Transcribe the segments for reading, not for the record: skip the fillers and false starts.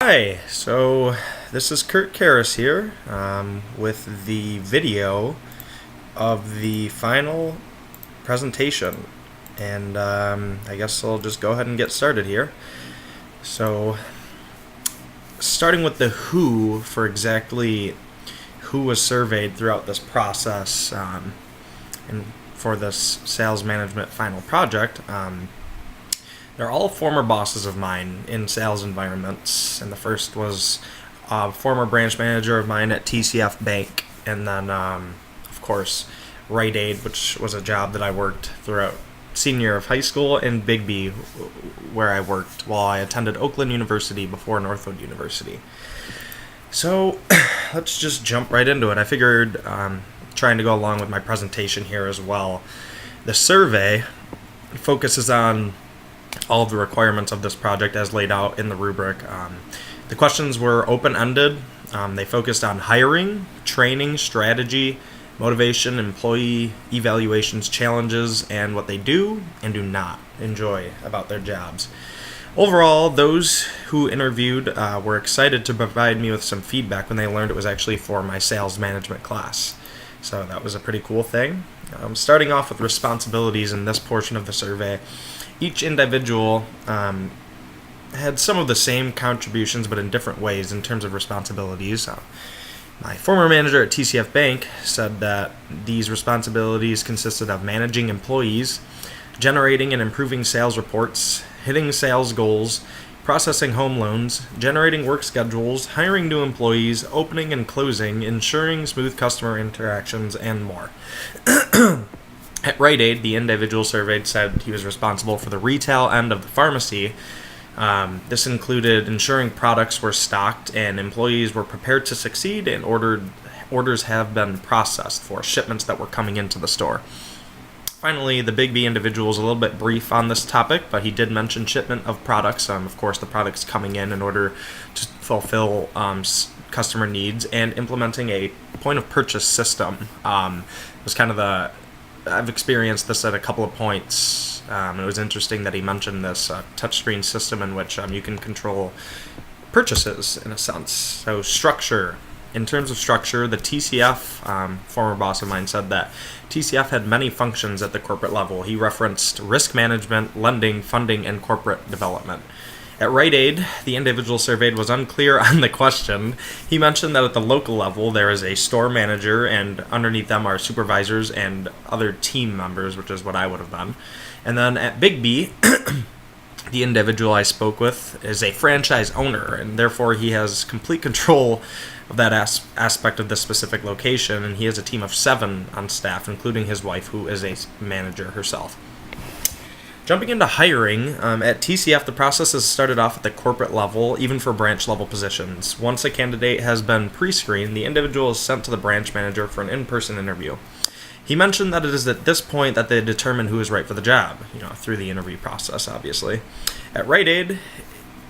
Hi, so this is Kurt Karras here with the video of the final presentation. And I guess I'll just go ahead and get started here. So, starting with the who for exactly who was surveyed throughout this process and for this sales management final project. They're all former bosses of mine in sales environments, and the first was a former branch manager of mine at TCF Bank, and then, of course, Rite Aid, which was a job that I worked throughout senior year of high school, and Big where I worked while I attended Oakland University before Northwood University. So let's just jump right into it. I figured, trying to go along with my presentation here as well, the survey focuses on all of the requirements of this project as laid out in the rubric. The questions were open-ended. They focused on hiring, training, strategy, motivation, employee evaluations, challenges, and what they do and do not enjoy about their jobs. Overall, those who interviewed were excited to provide me with some feedback when they learned it was actually for my sales management class. So that was a pretty cool thing. Starting off with responsibilities in this portion of the survey, each individual had some of the same contributions but in different ways in terms of responsibilities. My former manager at TCF Bank said that these responsibilities consisted of managing employees, generating and improving sales reports, hitting sales goals, processing home loans, generating work schedules, hiring new employees, opening and closing, ensuring smooth customer interactions, and more. At Rite Aid, the individual surveyed said he was responsible for the retail end of the pharmacy. This included ensuring products were stocked and employees were prepared to succeed, and orders have been processed for shipments that were coming into the store. Finally, the Big B individual was a little bit brief on this topic, but he did mention shipment of products, of course the products coming in order to fulfill customer needs, and implementing a point of purchase system. Was kind of I've experienced this at a couple of points. It was interesting that he mentioned this touchscreen system in which you can control purchases in a sense. So structure. In terms of structure, the TCF, former boss of mine, said that TCF had many functions at the corporate level. He referenced risk management, lending, funding, and corporate development. At Rite Aid, the individual surveyed was unclear on the question. He mentioned that at the local level, there is a store manager, and underneath them are supervisors and other team members, which is what I would have done. And then at Big B, the individual I spoke with is a franchise owner, and therefore he has complete control of that aspect of this specific location, and he has a team of 7 on staff, including his wife, who is a manager herself. Jumping into hiring, at TCF, the process has started off at the corporate level, even for branch level positions. Once a candidate has been pre-screened, the individual is sent to the branch manager for an in-person interview. He mentioned that it is at this point that they determine who is right for the job, through the interview process, obviously. At Rite Aid,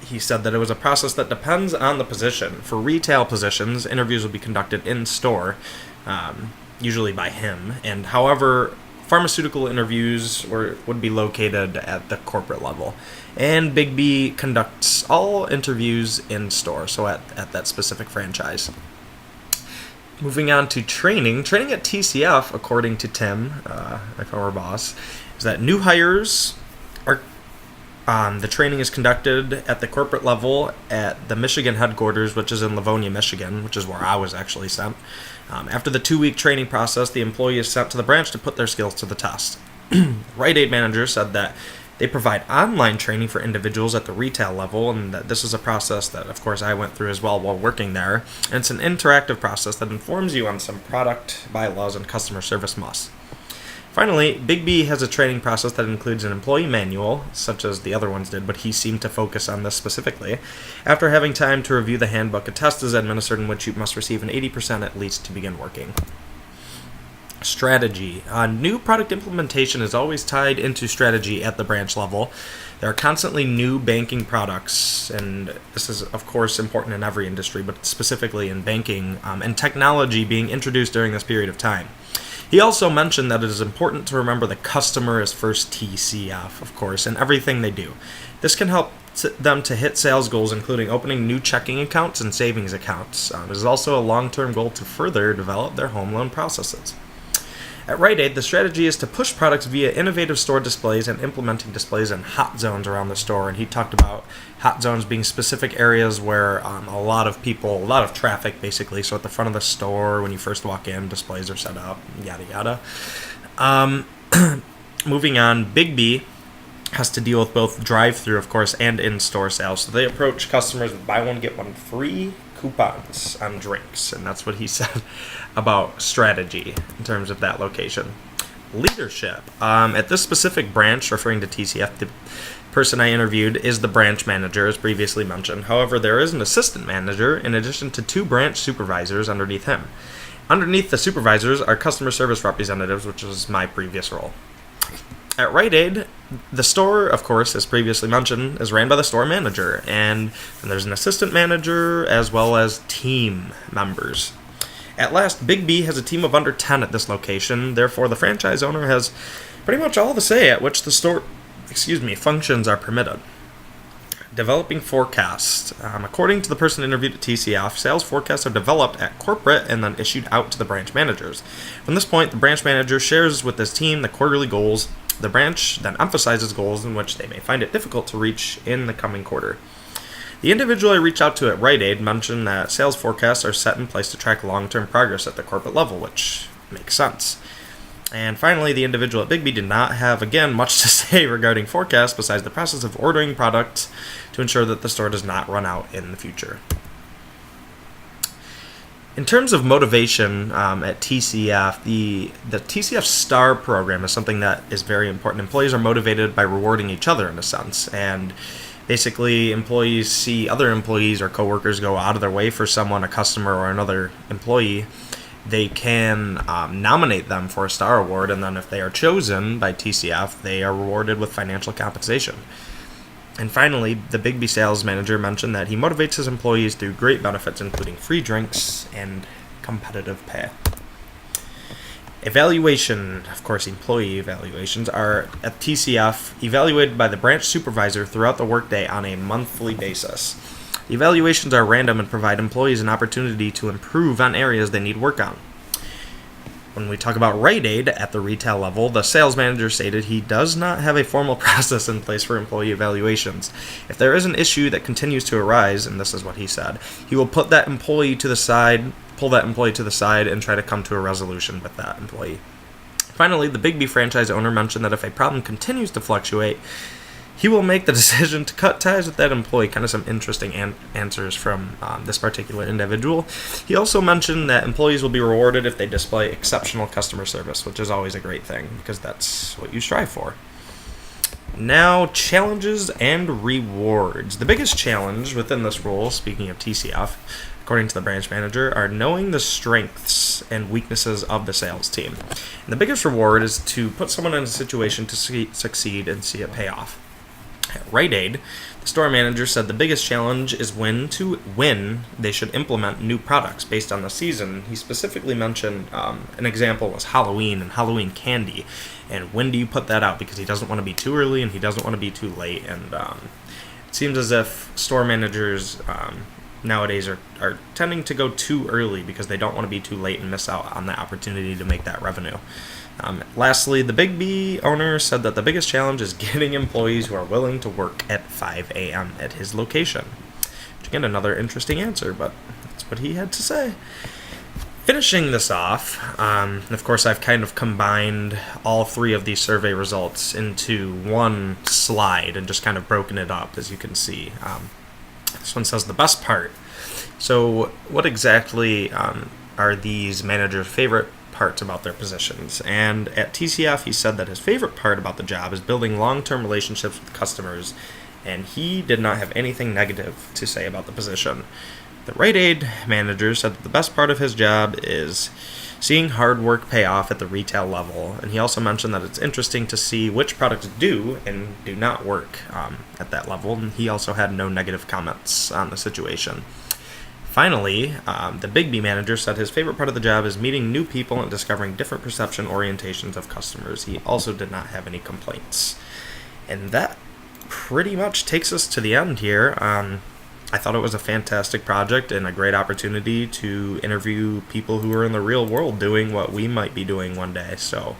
he said that it was a process that depends on the position. For retail positions, interviews will be conducted in-store, usually by him, and however, pharmaceutical interviews would be located at the corporate level. And Big B conducts all interviews in-store, so at that specific franchise. Moving on to training. Training at TCF, according to Tim, my former boss, is that new hires are the training is conducted at the corporate level at the Michigan headquarters, which is in Livonia, Michigan, which is where I was actually sent. After the 2-week training process, the employee is sent to the branch to put their skills to the test. Rite Aid manager said that they provide online training for individuals at the retail level, and that this is a process that, of course, I went through as well while working there. And it's an interactive process that informs you on some product bylaws and customer service musts. Finally, Big B has a training process that includes an employee manual, such as the other ones did, but he seemed to focus on this specifically. After having time to review the handbook, a test is administered in which you must receive an 80% at least to begin working. Strategy. New product implementation is always tied into strategy at the branch level. There are constantly new banking products, and this is, of course, important in every industry, but specifically in banking, and technology being introduced during this period of time. He also mentioned that it is important to remember the customer is first TCF, of course, in everything they do. This can help them to hit sales goals, including opening new checking accounts and savings accounts. It is also a long-term goal to further develop their home loan processes. At Rite Aid, the strategy is to push products via innovative store displays and implementing displays in hot zones around the store. And he talked about hot zones being specific areas where a lot of traffic basically. So at the front of the store, when you first walk in, displays are set up, yada yada. Moving on, Big B has to deal with both drive-through, of course, and in-store sales. So they approach customers with buy one, get one free coupons on drinks. And that's what he said about strategy in terms of that location. Leadership. At this specific branch, referring to TCF, the person I interviewed is the branch manager, as previously mentioned. However, there is an assistant manager in addition to 2 branch supervisors underneath him. Underneath the supervisors are customer service representatives, which is my previous role. At Rite Aid, the store, of course, as previously mentioned, is ran by the store manager, and there's an assistant manager as well as team members. At last, Big B has a team of under 10 at this location. Therefore, the franchise owner has pretty much all the say at which the store, functions are permitted. Developing forecasts. According to the person interviewed at TCF, sales forecasts are developed at corporate and then issued out to the branch managers. From this point, the branch manager shares with his team the quarterly goals. The branch then emphasizes goals in which they may find it difficult to reach in the coming quarter. The individual I reached out to at Rite Aid mentioned that sales forecasts are set in place to track long-term progress at the corporate level, which makes sense. And finally, the individual at Big B did not have, again, much to say regarding forecasts besides the process of ordering products to ensure that the store does not run out in the future. In terms of motivation at TCF, the TCF STAR program is something that is very important. Employees are motivated by rewarding each other in a sense, and basically employees see other employees or coworkers go out of their way for someone, a customer or another employee. They can nominate them for a STAR award, and then if they are chosen by TCF, they are rewarded with financial compensation. And finally, the Big B sales manager mentioned that he motivates his employees through great benefits, including free drinks and competitive pay. Evaluation, of course, employee evaluations are at TCF evaluated by the branch supervisor throughout the workday on a monthly basis. The evaluations are random and provide employees an opportunity to improve on areas they need work on. When we talk about Rite Aid at the retail level, the sales manager stated he does not have a formal process in place for employee evaluations. If there is an issue that continues to arise, and this is what he said, he will pull that employee to the side, and try to come to a resolution with that employee. Finally, the Big B franchise owner mentioned that if a problem continues to fluctuate, he will make the decision to cut ties with that employee. Kind of some interesting answers from this particular individual. He also mentioned that employees will be rewarded if they display exceptional customer service, which is always a great thing because that's what you strive for. Now, challenges and rewards. The biggest challenge within this role, speaking of TCF, according to the branch manager, are knowing the strengths and weaknesses of the sales team. And the biggest reward is to put someone in a situation to succeed and see it pay off. At Rite Aid, the store manager said the biggest challenge is when they should implement new products based on the season. He specifically mentioned an example was Halloween and Halloween candy, and when do you put that out, because he doesn't want to be too early and he doesn't want to be too late. And it seems as if store managers nowadays are tending to go too early because they don't want to be too late and miss out on the opportunity to make that revenue. Lastly, the Big B owner said that the biggest challenge is getting employees who are willing to work at 5 a.m. at his location. Which, again, another interesting answer, but that's what he had to say. Finishing this off, of course, I've kind of combined all 3 of these survey results into one slide and just kind of broken it up, as you can see. This one says the best part. So what exactly are these managers' favorite parts about their positions? And at TCF, he said that his favorite part about the job is building long-term relationships with customers, and he did not have anything negative to say about the position. The Rite Aid manager said that the best part of his job is seeing hard work pay off at the retail level, and he also mentioned that it's interesting to see which products do and do not work at that level, and he also had no negative comments on the situation. Finally, the Big B manager said his favorite part of the job is meeting new people and discovering different perception orientations of customers. He also did not have any complaints. And that pretty much takes us to the end here. I thought it was a fantastic project and a great opportunity to interview people who are in the real world doing what we might be doing one day. So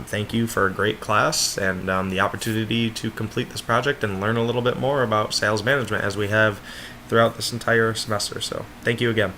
thank you for a great class and the opportunity to complete this project and learn a little bit more about sales management as we have throughout this entire semester. So thank you again.